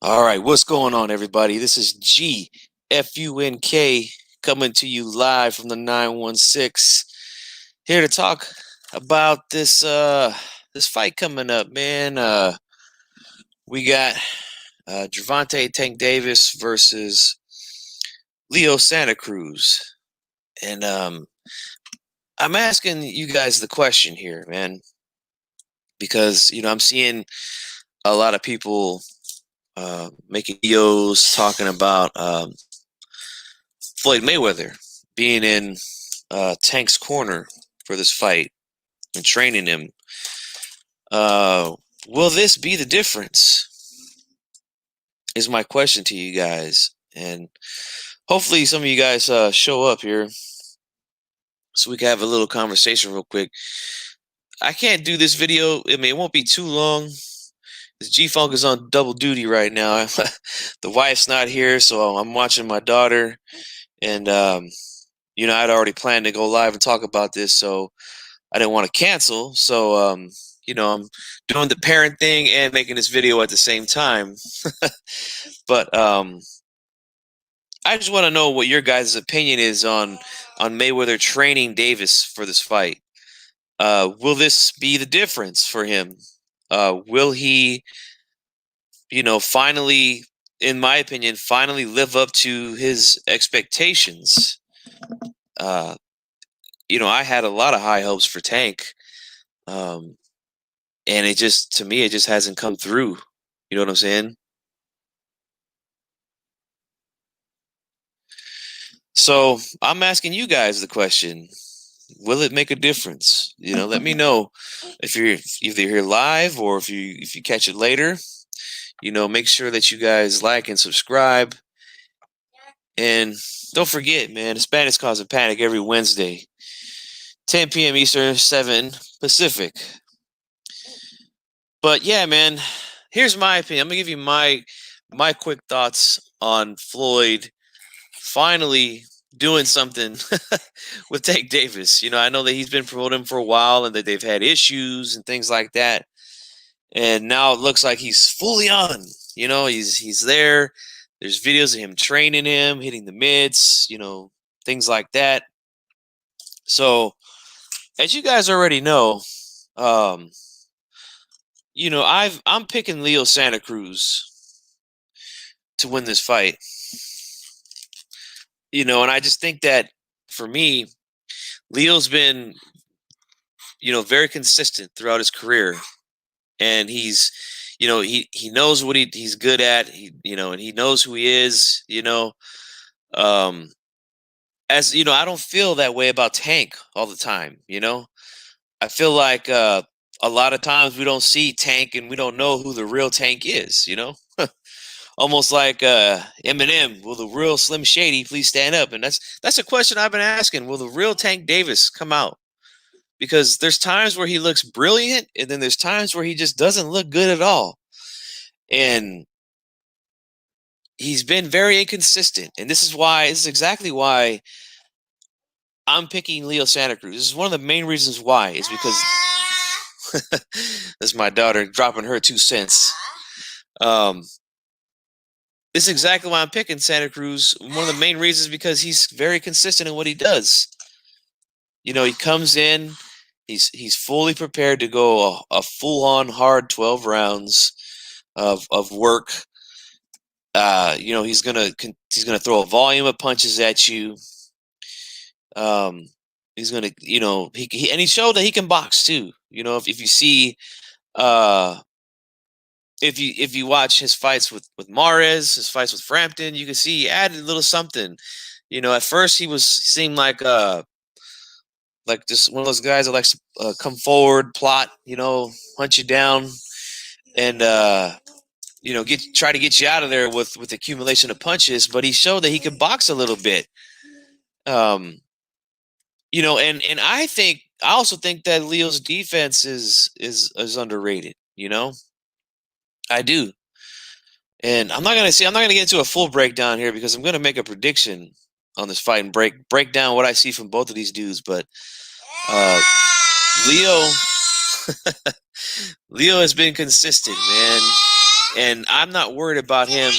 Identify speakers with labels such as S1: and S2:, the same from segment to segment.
S1: All right, what's going on, everybody? This is GFUNK coming to you live from the 916. Here to talk about this fight coming up, man. We got Gervonta Tank Davis versus Leo Santa Cruz, and I'm asking you guys the question here, man, because I'm seeing a lot of people making videos talking about Floyd Mayweather being in Tank's corner for this fight and training him. Will this be the difference? Is my question to you guys. And hopefully some of you guys show up here so we can have a little conversation real quick. I can't do this video. I mean, it won't be too long. This G-Funk is on double duty right now. The wife's not here, so I'm watching my daughter. And, I'd already planned to go live and talk about this, so I didn't want to cancel. So, I'm doing the parent thing and making this video at the same time. But I just want to know what your guys' opinion is on Mayweather training Davis for this fight. Will this be the difference for him? Will he, finally, in my opinion, finally live up to his expectations? I had a lot of high hopes for Tank. And to me, it just hasn't come through. You know what I'm saying? So I'm asking you guys the question: will it make a difference? Let me know if you're either here live or if you catch it later. Make sure that you guys like and subscribe, and don't forget, man, Hispanics Causing Panic every Wednesday, 10 p.m. Eastern, 7 Pacific. But yeah, man, here's my opinion. I'm gonna give you my quick thoughts on Floyd finally doing something with Tank Davis. I know that he's been promoting him for a while and that they've had issues and things like that. And now it looks like he's fully on. He's there. There's videos of him training him, hitting the mitts, things like that. So, as you guys already know, I'm picking Leo Santa Cruz to win this fight. And I just think that for me, Leo's been, very consistent throughout his career, and he's, he knows what he's good at. And he knows who he is. I don't feel that way about Tank all the time. I feel like a lot of times we don't see Tank and we don't know who the real Tank is. Almost like Eminem, will the real Slim Shady please stand up? And that's a question I've been asking. Will the real Tank Davis come out? Because there's times where he looks brilliant, and then there's times where he just doesn't look good at all. And he's been very inconsistent. And this is exactly why I'm picking Leo Santa Cruz. This is one of the main reasons why, is because that's my daughter dropping her 2 cents. This is exactly why I'm picking Santa Cruz. One of the main reasons because he's very consistent in what he does. He comes in, he's fully prepared to go a full-on hard 12 rounds of work. He's gonna throw a volume of punches at you. He's gonna, he showed that he can box too. If you see, if you watch his fights with Mares, his fights with Frampton, you can see he added a little something. At first he seemed like just one of those guys that likes to come forward, plot, hunt you down, and try to get you out of there with accumulation of punches. But he showed that he could box a little bit. And I also think that Leo's defense is underrated. I do. And I'm not gonna get into a full breakdown here because I'm gonna make a prediction on this fight and break down what I see from both of these dudes. But Leo Leo has been consistent, man. And I'm not worried about him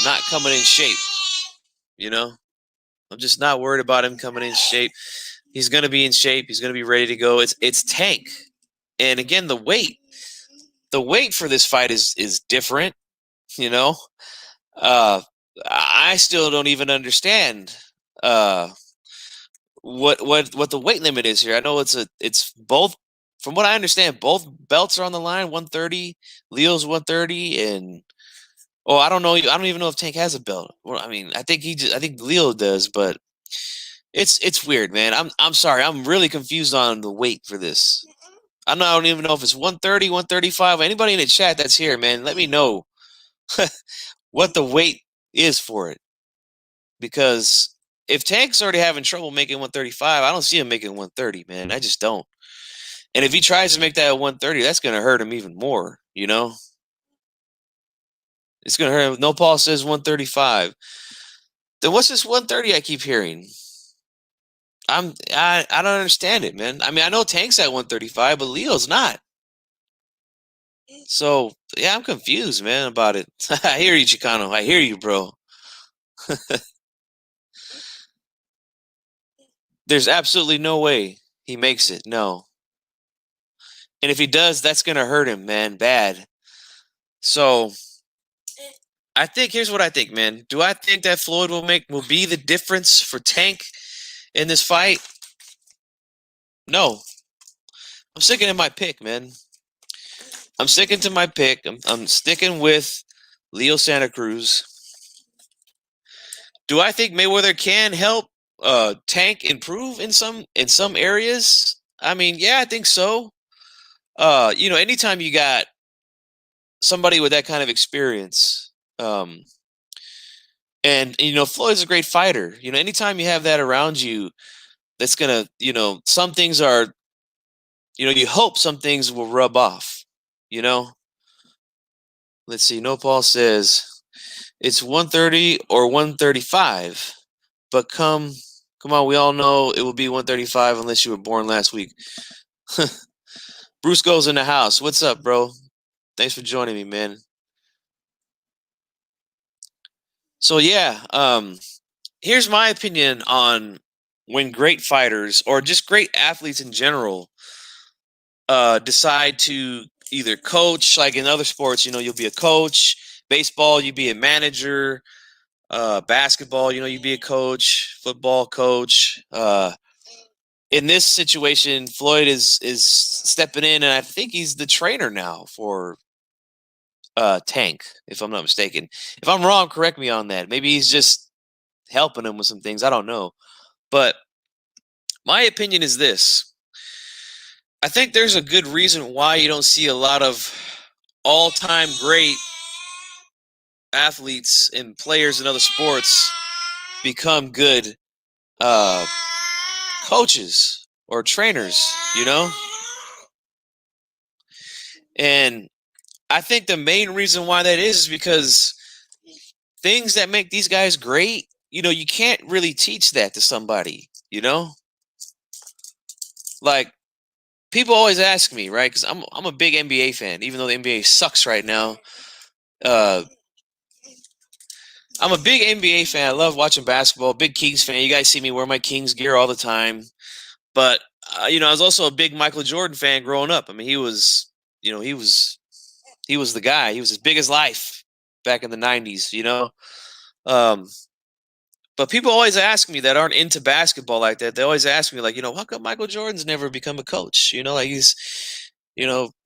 S1: not coming in shape. You know, I'm just not worried about him coming in shape. He's going to be in shape. He's going to be ready to go. It's Tank. And again, the weight for this fight is different, you know. Uh I still don't even understand uh what the weight limit is here. I know it's both, from what I understand, both belts are on the line, 130, Leo's 130, and I don't know, I don't even know if Tank has a belt. Well, I mean, I think Leo does, but it's weird, man. I'm sorry. I'm really confused on the weight for this. I don't even know if it's 130, 135. Anybody in the chat that's here, man, let me know what the weight is for it. Because if Tank's already having trouble making 135, I don't see him making 130, man. I just don't. And if he tries to make that at 130, that's going to hurt him even more, you know? It's going to hurt him. No Paul says 135. Then what's this 130 I keep hearing? I don't understand it, man. I mean, I know Tank's at 135, but Leo's not. So, yeah, I'm confused, man, about it. I hear you, Chicano. I hear you, bro. There's absolutely no way he makes it. No. And if he does, that's going to hurt him, man, bad. So, I think here's what I think, man. Do I think that Floyd will be the difference for Tank in this fight? No. I'm sticking to my pick, man. I'm sticking to my pick. I'm sticking with Leo Santa Cruz. Do I think Mayweather can help Tank improve in some areas? I mean, yeah, I think so. Anytime you got somebody with that kind of experience, and Floyd's a great fighter. Anytime you have that around you, that's gonna, some things are, you hope some things will rub off. You know, let's see. No Paul says it's 130 or 135, but come on, we all know it will be 135 unless you were born last week. Bruce goes in the house. What's up, bro? Thanks for joining me, man. So yeah, here's my opinion on when great fighters or just great athletes in general decide to either coach, like in other sports, you'll be a coach. Baseball, you be a manager. Basketball, you be a coach. Football coach. In this situation, Floyd is stepping in, and I think he's the trainer now for Tank, if I'm not mistaken. If I'm wrong, correct me on that. Maybe he's just helping him with some things. I don't know. But my opinion is this. I think there's a good reason why you don't see a lot of all-time great athletes and players in other sports become good coaches or trainers, And I think the main reason why that is because things that make these guys great, you can't really teach that to somebody, Like, people always ask me, right? Because I'm a big NBA fan, even though the NBA sucks right now. I'm a big NBA fan. I love watching basketball. Big Kings fan. You guys see me wear my Kings gear all the time. But I was also a big Michael Jordan fan growing up. I mean, he was the guy. He was as big as life back in the '90s. Um, but people always ask me that aren't into basketball like that. They always ask me, like, how come Michael Jordan's never become a coach? Like he's,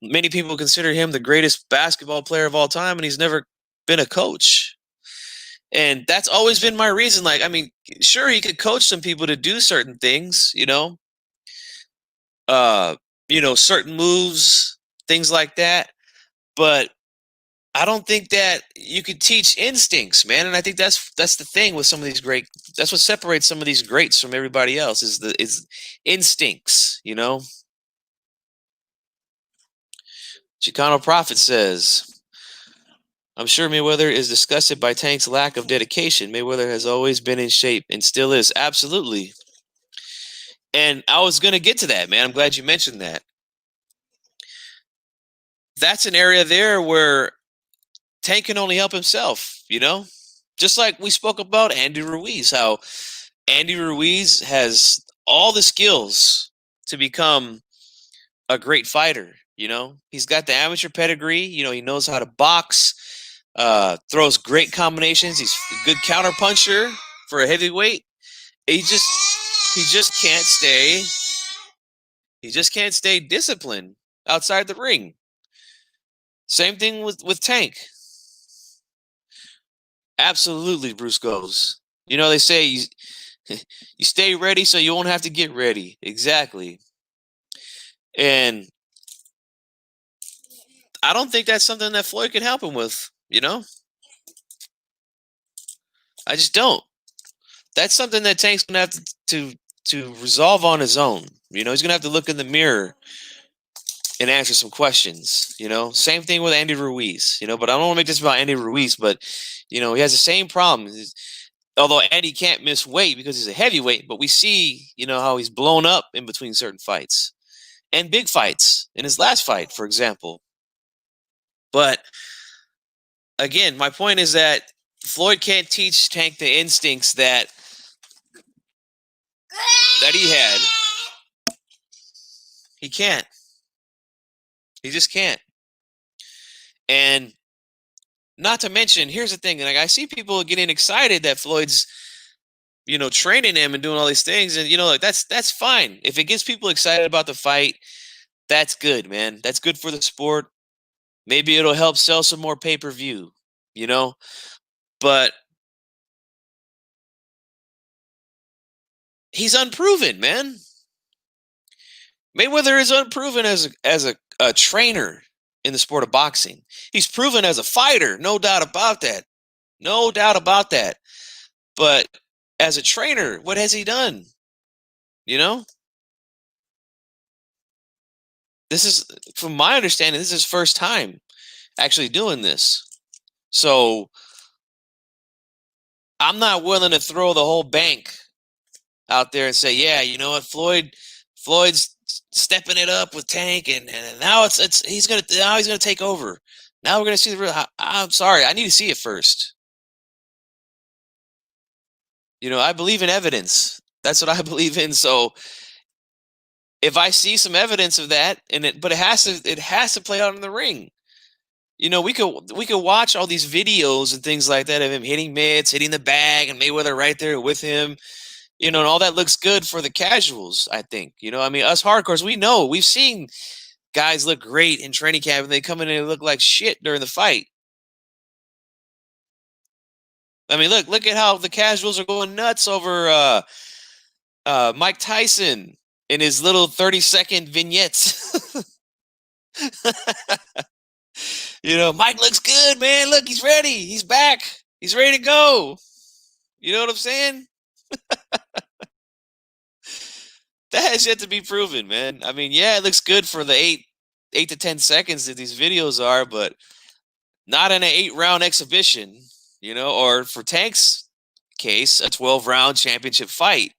S1: many people consider him the greatest basketball player of all time, and he's never been a coach. And that's always been my reason. Like, I mean, sure, he could coach some people to do certain things, certain moves, things like that. But I don't think that you could teach instincts, man. And I think that's the thing with some of these great. That's what separates some of these greats from everybody else is instincts, Chicano Prophet says, I'm sure Mayweather is disgusted by Tank's lack of dedication. Mayweather has always been in shape and still is. Absolutely. And I was going to get to that, man. I'm glad you mentioned that. That's an area there where Tank can only help himself, just like we spoke about Andy Ruiz, how Andy Ruiz has all the skills to become a great fighter. He's got the amateur pedigree. He knows how to box, throws great combinations. He's a good counter puncher for a heavyweight. He just can't stay disciplined outside the ring. Same thing with Tank. Absolutely, Bruce goes. They say you stay ready so you won't have to get ready. Exactly. And I don't think that's something that Floyd can help him with, I just don't. That's something that Tank's gonna have to resolve on his own. He's gonna have to look in the mirror and answer some questions. Same thing with Andy Ruiz. But I don't want to make this about Andy Ruiz, but he has the same problem. Although Andy can't miss weight because he's a heavyweight, but we see, how he's blown up in between certain fights and big fights in his last fight, for example. But again, my point is that Floyd can't teach Tank the instincts that he had. He can't. He just can't. And not to mention, here's the thing. Like, I see people getting excited that Floyd's, training him and doing all these things. And, like, that's fine. If it gets people excited about the fight, that's good, man. That's good for the sport. Maybe it'll help sell some more pay-per-view, But he's unproven, man. Mayweather is unproven as a trainer in the sport of boxing. He's proven as a fighter, no doubt about that. No doubt about that. But as a trainer, what has he done? This is, from my understanding, this is his first time actually doing this. So I'm not willing to throw the whole bank out there and say, yeah, you know what, Floyd's stepping it up with Tank, and now he's gonna take over. Now we're gonna see the real. I'm sorry, I need to see it first. I believe in evidence. That's what I believe in. So if I see some evidence of that, but it has to play out in the ring. We could watch all these videos and things like that of him hitting mitts, hitting the bag, and Mayweather right there with him. And all that looks good for the casuals, I think. Us hardcores, we've seen guys look great in training camp and they come in and look like shit during the fight. Look at how the casuals are going nuts over Mike Tyson in his little 30-second vignettes. Mike looks good, man. Look, he's ready. He's back. He's ready to go. You know what I'm saying? That has yet to be proven, man. Yeah, it looks good for the 8 to 10 seconds that these videos are, but not in an 8-round exhibition, or for Tank's case, a 12-round championship fight.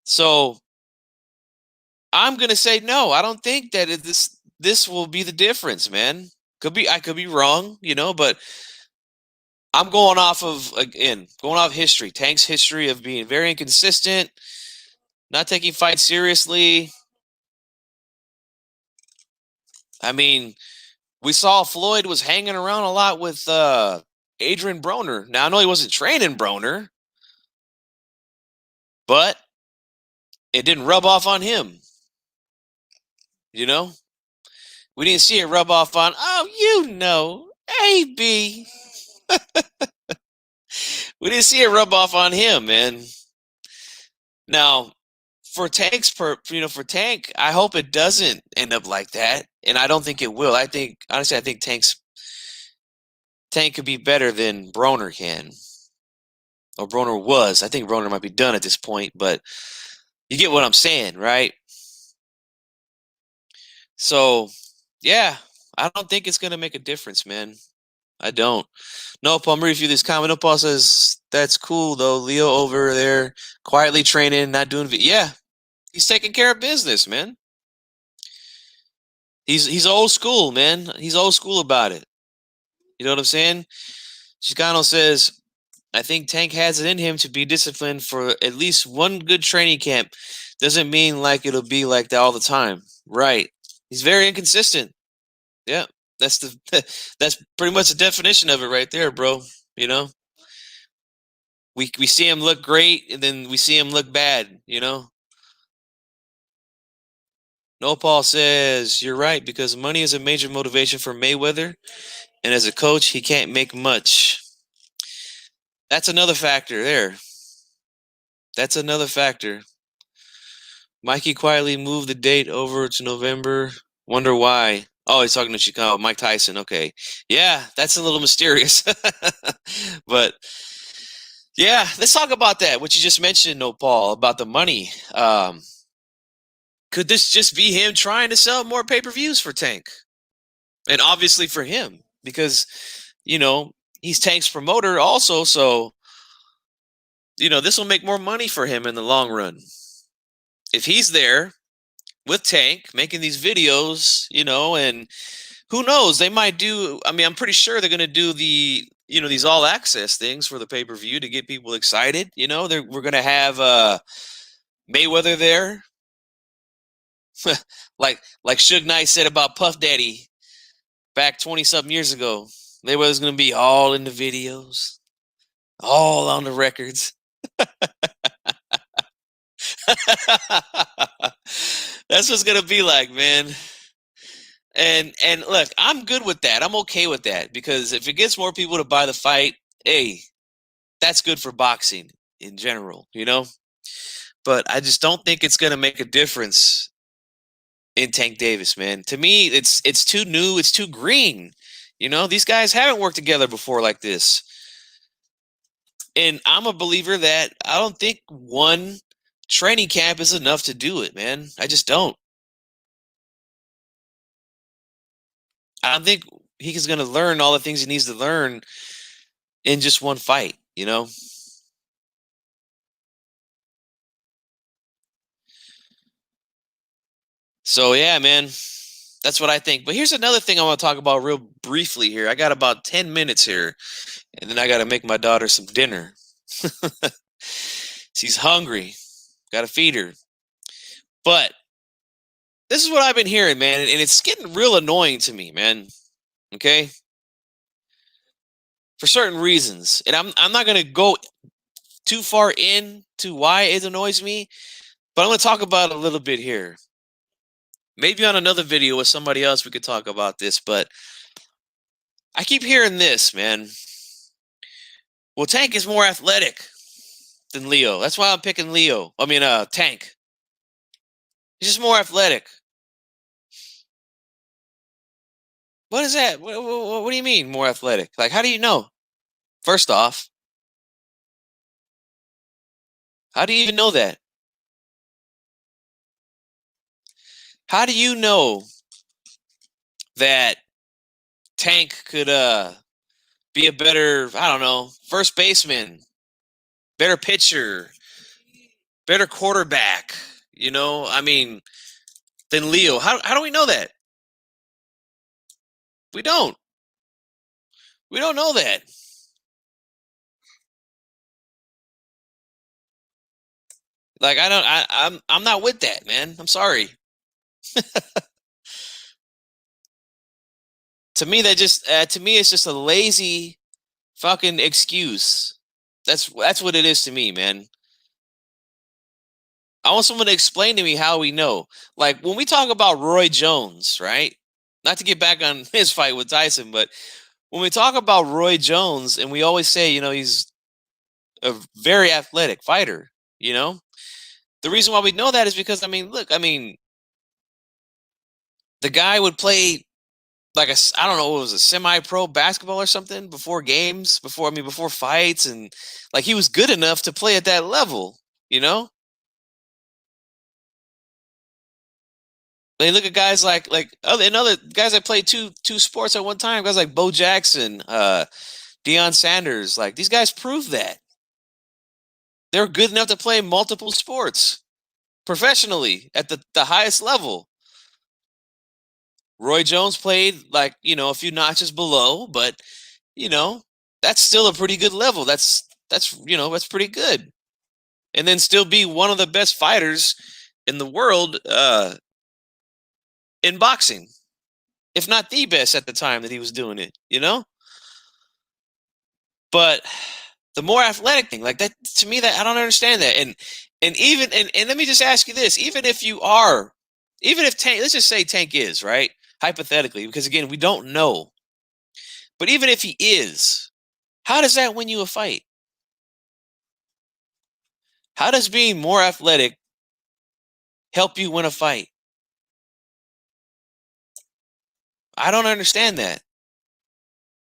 S1: So I'm going to say no. I don't think that this will be the difference, man. I could be wrong, but I'm going off history. Tank's history of being very inconsistent, not taking fights seriously. We saw Floyd was hanging around a lot with Adrian Broner. Now, I know he wasn't training Broner, but it didn't rub off on him. We didn't see it rub off on, AB. We didn't see it rub off on him, man. Now, for Tank, I hope it doesn't end up like that, and I don't think it will. Honestly, I think Tank could be better than Broner can, or Broner was. I think Broner might be done at this point, but you get what I'm saying, right? So, yeah, I don't think it's going to make a difference, man. I don't. No, Paul, I'm going to review this comment. No, Paul says, that's cool, though. Leo over there, quietly training, not doing... Yeah, he's taking care of business, man. He's old school, man. He's old school about it. You know what I'm saying? Chicano says, I think Tank has it in him to be disciplined for at least one good training camp. Doesn't mean like it'll be like that all the time. Right. He's very inconsistent. Yeah. That's the that's pretty much the definition of it right there, bro. You know? We see him look great and then we see him look bad, you know? No Paul says, you're right, because money is a major motivation for Mayweather, and as a coach, he can't make much. That's another factor there. That's another factor. Mikey quietly moved the date over to November. Wonder why. Oh, he's talking to Chicago. Mike Tyson. Okay. Yeah, that's a little mysterious. But yeah, let's talk about that. What you just mentioned, no Paul, about the money. Could this just be him trying to sell more pay-per-views for Tank? And obviously for him, because he's Tank's promoter also, so this will make more money for him in the long run. If he's there with Tank making these videos, and who knows, they might do, I'm pretty sure they're going to do these all access things for the pay-per-view to get people excited. We're going to have Mayweather there. like Suge Knight said about Puff Daddy back 20-something years ago. Mayweather's going to be all in the videos, all on the records. That's what's going to be like, man. And look, I'm good with that. I'm okay with that, because if it gets more people to buy the fight, hey, that's good for boxing in general, But I just don't think it's going to make a difference in Tank Davis, man. To me, it's too new, it's too green. These guys haven't worked together before like this. And I'm a believer that I don't think one training camp is enough to do it, man. I just don't. I don't think he's going to learn all the things he needs to learn in just one fight, So, yeah, man, that's what I think. But here's another thing I want to talk about real briefly here. I got about 10 minutes here, and then I got to make my daughter some dinner. She's hungry. Got to feed her. But this is what I've been hearing, man, and it's getting real annoying to me, man. Okay? For certain reasons. And I'm not going to go too far into why it annoys me, but I'm going to talk about it a little bit here. Maybe on another video with somebody else we could talk about this, but I keep hearing this, man. Well, Tank is more athletic than Leo. That's why I'm picking Leo. Tank. He's just more athletic. What is that? What do you mean more athletic? Like, how do you know? First off, how do you even know that? How do you know that Tank could be a better, I don't know, first baseman, better pitcher, better quarterback, than Leo? How do we know that? We don't. We don't know that. Like, I'm not with that, man. I'm sorry. To me, it's just a lazy fucking excuse. That's what it is to me, man. I want someone to explain to me how we know. Like, when we talk about Roy Jones, right? Not to get back on his fight with Tyson, but when we talk about Roy Jones, and we always say, he's a very athletic fighter, the reason why we know that is because, look, the guy would play like I don't know, what was a semi-pro basketball or something before games, before fights, and like he was good enough to play at that level, you know. They look at guys like other guys that played two sports at one time, guys like Bo Jackson, Deion Sanders, like these guys prove that they're good enough to play multiple sports professionally at the highest level. Roy Jones played like, a few notches below, but you know, that's still a pretty good level. That's pretty good. And then still be one of the best fighters in the world in boxing, if not the best at the time that he was doing it. But the more athletic thing, like that to me, that I don't understand that. And let me just ask you this: even if Tank, let's just say Tank is right, hypothetically, because again, we don't know. But even if he is, how does that win you a fight? How does being more athletic help you win a fight? I don't understand that.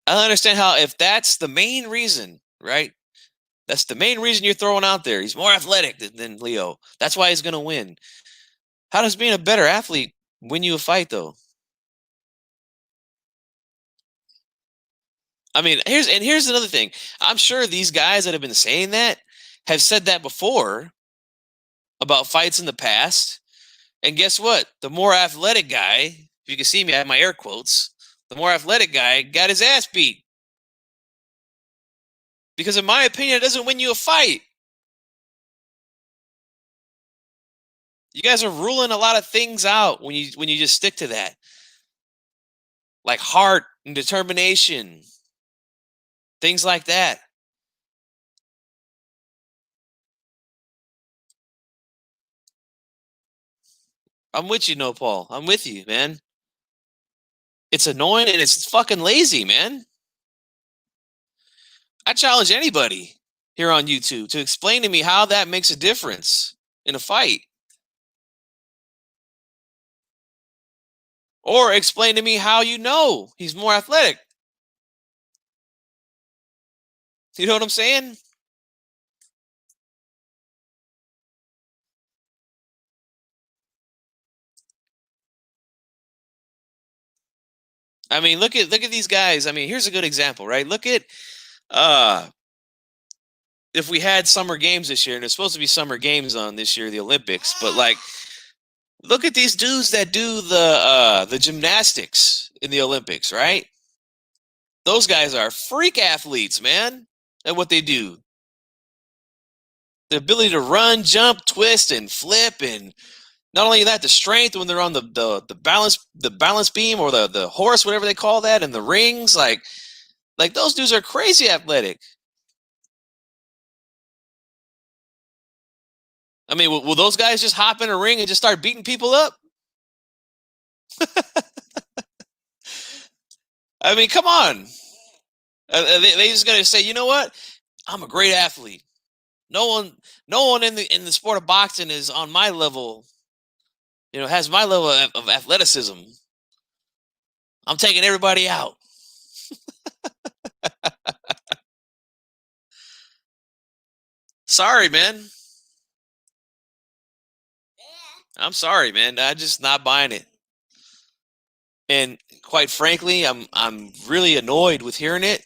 S1: I don't understand how, if that's the main reason, right? That's the main reason you're throwing out there. He's more athletic than Leo. That's why he's going to win. How does being a better athlete win you a fight, though? I mean, here's another thing. I'm sure these guys that have been saying that have said that before about fights in the past. And guess what? The more athletic guy, if you can see me, I have my air quotes. The more athletic guy got his ass beat. Because in my opinion, it doesn't win you a fight. You guys are ruling a lot of things out when you just stick to that. Like heart and determination. Things like that. I'm with you, No Paul. I'm with you, man. It's annoying and it's fucking lazy, man. I challenge anybody here on YouTube to explain to me how that makes a difference in a fight. Or explain to me how he's more athletic. You know what I'm saying? I mean, look at these guys. I mean, here's a good example, right? Look at uh if we had summer games this year, and there's supposed to be summer games on this year, the Olympics, but like look at these dudes that do the gymnastics in the Olympics, right? Those guys are freak athletes, man, at what they do. The ability to run, jump, twist, and flip, and not only that, the strength when they're on the balance beam or the horse, whatever they call that, and the rings, like those dudes are crazy athletic. I mean, will those guys just hop in a ring and just start beating people up? I mean, come on. They just gonna say, you know what? I'm a great athlete. No one, no one in the sport of boxing is on my level. Has my level of athleticism. I'm taking everybody out. Sorry, man. I'm sorry, man. I'm just not buying it. And quite frankly, I'm really annoyed with hearing it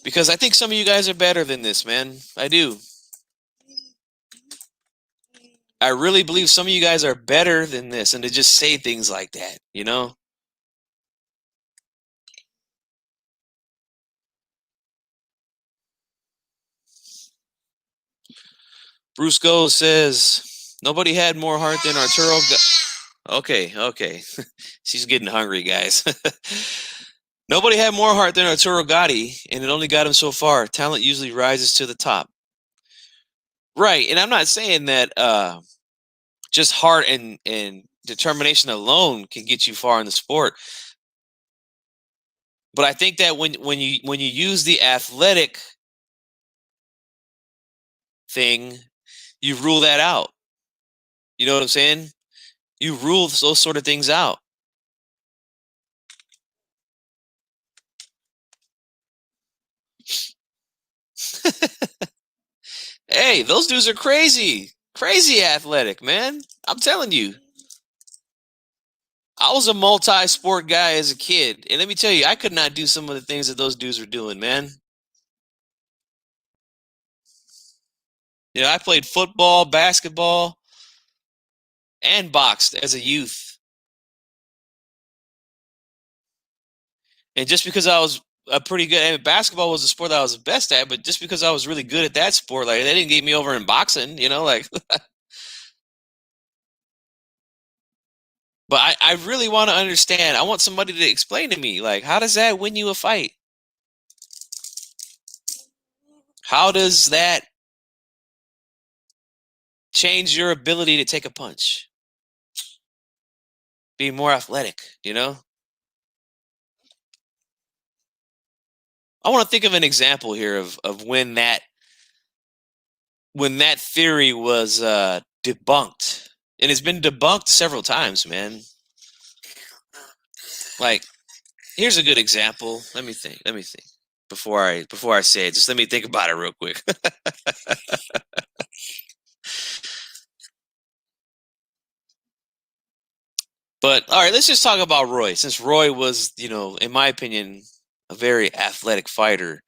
S1: because I think some of you guys are better than this, man. I do. I really believe some of you guys are better than this, and to just say things like that. Bruce Goes says nobody had more heart than Arturo. Okay, okay. She's getting hungry, guys. Nobody had more heart than Arturo Gotti, and it only got him so far. Talent usually rises to the top. Right, and I'm not saying that just heart and determination alone can get you far in the sport. But I think that when you use the athletic thing, you rule that out. You know what I'm saying? You rule those sort of things out. Hey, those dudes are crazy. Crazy athletic, man. I'm telling you. I was a multi-sport guy as a kid, and let me tell you, I could not do some of the things that those dudes are doing, man. I played football, basketball, and boxed as a youth. And just because I was a pretty good, and basketball was the sport that I was the best at, but just because I was really good at that sport, like they didn't get me over in boxing, like. But I really want to understand. I want somebody to explain to me, like, how does that win you a fight? How does that change your ability to take a punch? Be more athletic. I want to think of an example here of when that theory was debunked. And it's been debunked several times, man. Like, here's a good example. Let me think. Before I say it, just let me think about it real quick. But all right, let's just talk about Roy. Since Roy was, in my opinion, a very athletic fighter.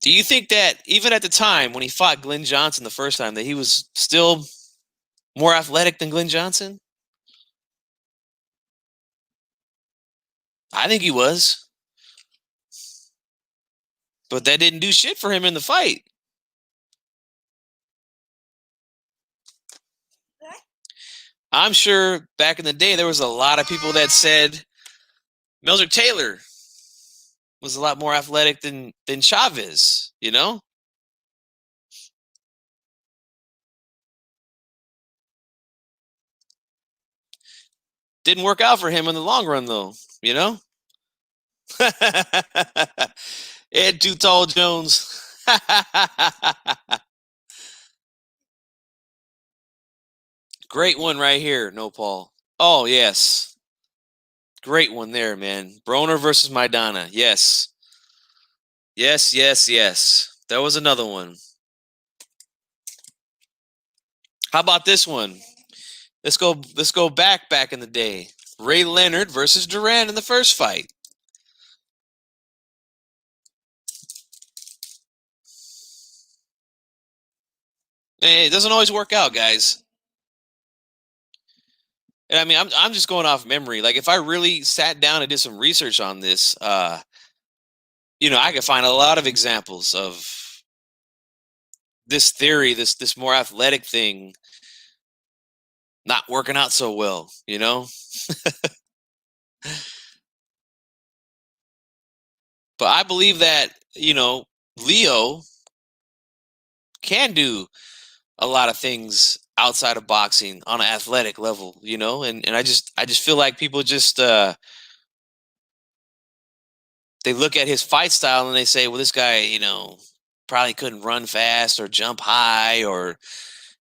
S1: Do you think that even at the time when he fought Glenn Johnson the first time, that he was still more athletic than Glenn Johnson? I think he was. But that didn't do shit for him in the fight. I'm sure back in the day there was a lot of people that said Melzer Taylor was a lot more athletic than Chavez. Didn't work out for him in the long run though. Ed Too Tall Jones. Great one right here, no Paul. Oh yes. Great one there, man. Broner versus Maidana. Yes. Yes, yes, yes. There was another one. How about this one? Let's go back in the day. Ray Leonard versus Duran in the first fight. It doesn't always work out, guys. And I mean, I'm just going off memory. Like, if I really sat down and did some research on this, I could find a lot of examples of this theory, this more athletic thing, not working out so well. But I believe that Leo can do a lot of things outside of boxing on an athletic level. And I just feel like people just they look at his fight style and they say, well, this guy probably couldn't run fast or jump high or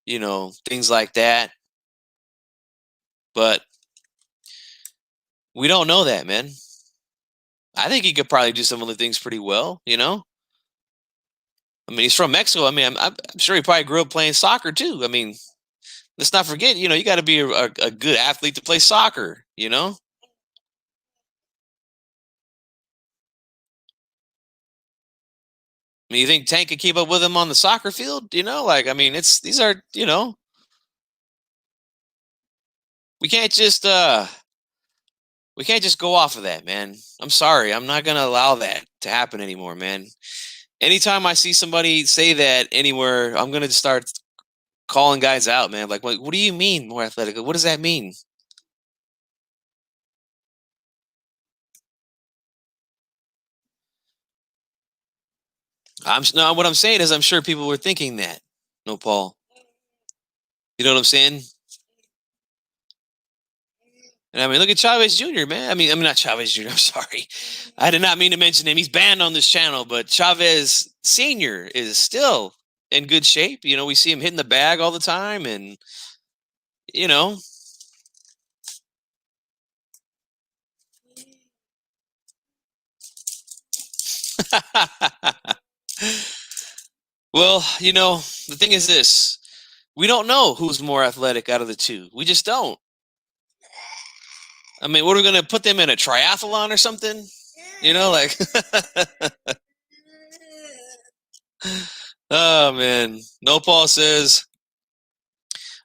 S1: things like that. But we don't know that, man. I think he could probably do some of the things pretty well. I mean, he's from Mexico. I mean, I'm sure he probably grew up playing soccer too. I mean, let's not forget, you got to be a good athlete to play soccer. I mean, you think Tank could keep up with him on the soccer field? Like, I mean, these are. We can't just go off of that, man. I'm sorry. I'm not gonna allow that to happen anymore, man. Anytime I see somebody say that anywhere, I'm gonna start calling guys out, man. Like, what do you mean more athletic? What does that mean? No. What I'm saying is, I'm sure people were thinking that. No, Paul. You know what I'm saying? And I mean, look at Chavez Jr., man. I mean, not Chavez Jr. I'm sorry. I did not mean to mention him. He's banned on this channel, but Chavez Sr. is still in good shape. We see him hitting the bag all the time, and you know, well, the thing is this: we don't know who's more athletic out of the two. We just don't. I mean, what are we gonna put them in a triathlon or something? Like, oh man. No Paul says,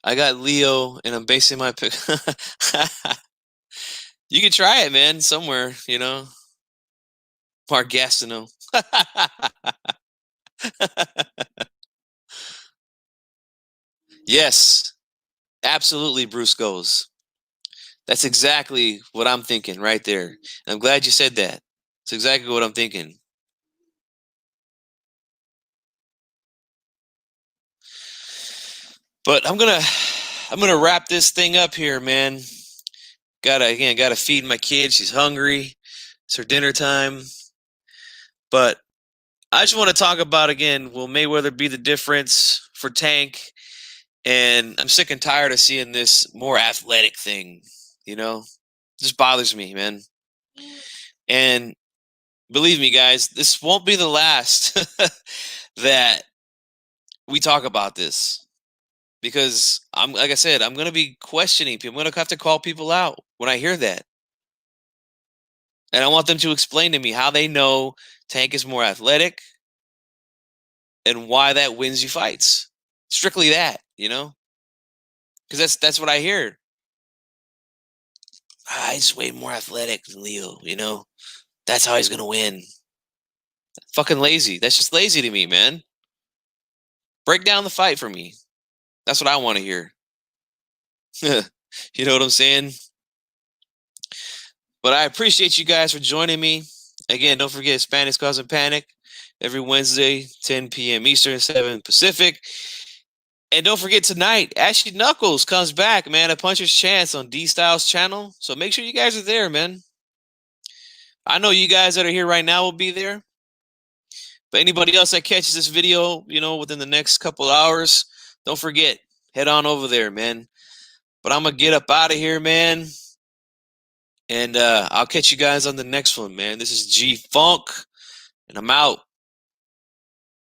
S1: I got Leo, and I'm basing my pick. You can try it, man, somewhere, Margassino. Yes, absolutely, Bruce goes. That's exactly what I'm thinking right there. And I'm glad you said that. It's exactly what I'm thinking. But I'm gonna wrap this thing up here, man. Gotta feed my kid. She's hungry. It's her dinner time. But I just want to talk about again, will Mayweather be the difference for Tank? And I'm sick and tired of seeing this more athletic thing, you know? It just bothers me, man. And believe me, guys, this won't be the last that we talk about this. Because I'm like I said, I'm gonna be questioning people. I'm gonna have to call people out when I hear that. And I want them to explain to me how they know Tank is more athletic and why that wins you fights. Strictly that, because that's what I hear. He's way more athletic than Leo. That's how he's gonna win. Fucking lazy. That's just lazy to me, man. Break down the fight for me. That's what I want to hear. You know what I'm saying? But I appreciate you guys for joining me. Again, don't forget Spanish Causing Panic every Wednesday, 10 p.m. Eastern, 7 Pacific. And don't forget tonight, Ashley Knuckles comes back, man. A puncher's chance on D Styles channel. So make sure you guys are there, man. I know you guys that are here right now will be there. But anybody else that catches this video, within the next couple hours, don't forget, head on over there, man. But I'm going to get up out of here, man. And I'll catch you guys on the next one, man. This is G Funk, and I'm out.